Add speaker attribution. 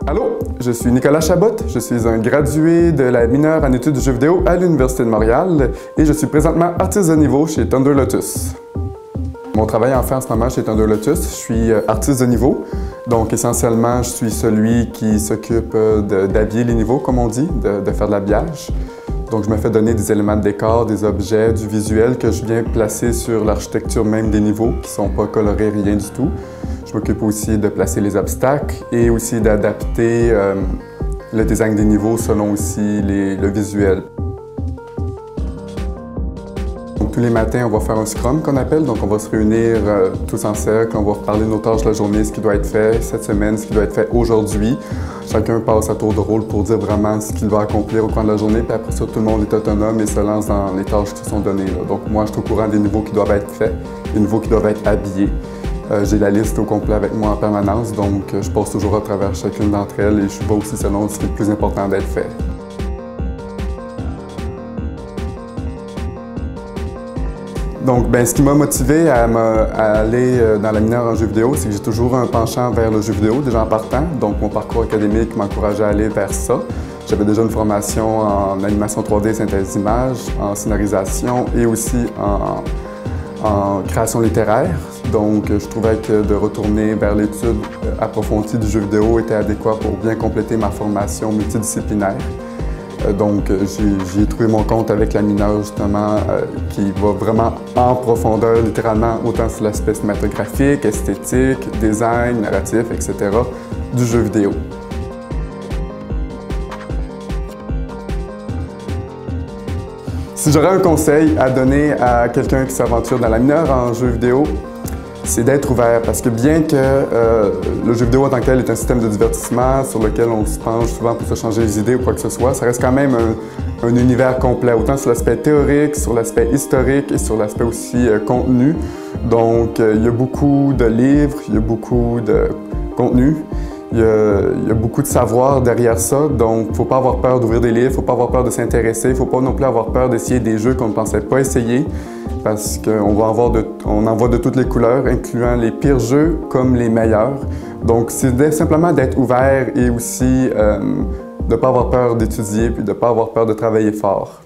Speaker 1: Allô, je suis Nicolas Chabot, je suis un gradué de la mineure en études du jeu vidéo à l'Université de Montréal et je suis présentement artiste de niveau chez Thunder Lotus. Mon travail en fait en ce moment chez Thunder Lotus, je suis artiste de niveau, donc essentiellement je suis celui qui s'occupe d'habiller les niveaux, comme on dit, de faire de l'habillage. Donc je me fais donner des éléments de décor, des objets, du visuel que je viens placer sur l'architecture même des niveaux, qui ne sont pas colorés, rien du tout. Je m'occupe aussi de placer les obstacles et aussi d'adapter le design des niveaux selon aussi le visuel. Donc, tous les matins, on va faire un scrum qu'on appelle, donc on va se réunir tous en cercle, on va parler de nos tâches de la journée, ce qui doit être fait cette semaine, ce qui doit être fait aujourd'hui. Chacun passe à tour de rôle pour dire vraiment ce qu'il doit accomplir au cours de la journée, puis après ça, tout le monde est autonome et se lance dans les tâches qui sont données. Donc moi, je suis au courant des niveaux qui doivent être faits, des niveaux qui doivent être habillés. J'ai la liste au complet avec moi en permanence, donc je passe toujours à travers chacune d'entre elles et je suis pas aussi selon ce qui est le plus important d'être fait. Donc, ce qui m'a motivé à aller dans la mineure en jeu vidéo, c'est que j'ai toujours un penchant vers le jeu vidéo, déjà en partant. Donc, mon parcours académique m'encourageait à aller vers ça. J'avais déjà une formation en animation 3D, synthèse d'images, en scénarisation et aussi en création littéraire. Donc, je trouvais que de retourner vers l'étude approfondie du jeu vidéo était adéquat pour bien compléter ma formation multidisciplinaire. Donc, j'ai trouvé mon compte avec la mineure, justement, qui va vraiment en profondeur, littéralement, autant sur l'aspect cinématographique, esthétique, design, narratif, etc., du jeu vidéo. Si j'aurais un conseil à donner à quelqu'un qui s'aventure dans la mineure en jeu vidéo, c'est d'être ouvert, parce que bien que le jeu vidéo en tant que tel est un système de divertissement sur lequel on se penche souvent pour se changer les idées ou quoi que ce soit, ça reste quand même un univers complet, autant sur l'aspect théorique, sur l'aspect historique et sur l'aspect aussi contenu. Donc, il y a beaucoup de livres, il y a beaucoup de contenu, il y a beaucoup de savoir derrière ça, donc il ne faut pas avoir peur d'ouvrir des livres, il ne faut pas avoir peur de s'intéresser, il ne faut pas non plus avoir peur d'essayer des jeux qu'on ne pensait pas essayer, parce qu'on en voit de toutes les couleurs, incluant les pires jeux comme les meilleurs. Donc, c'est simplement d'être ouvert et aussi de ne pas avoir peur d'étudier puis de ne pas avoir peur de travailler fort.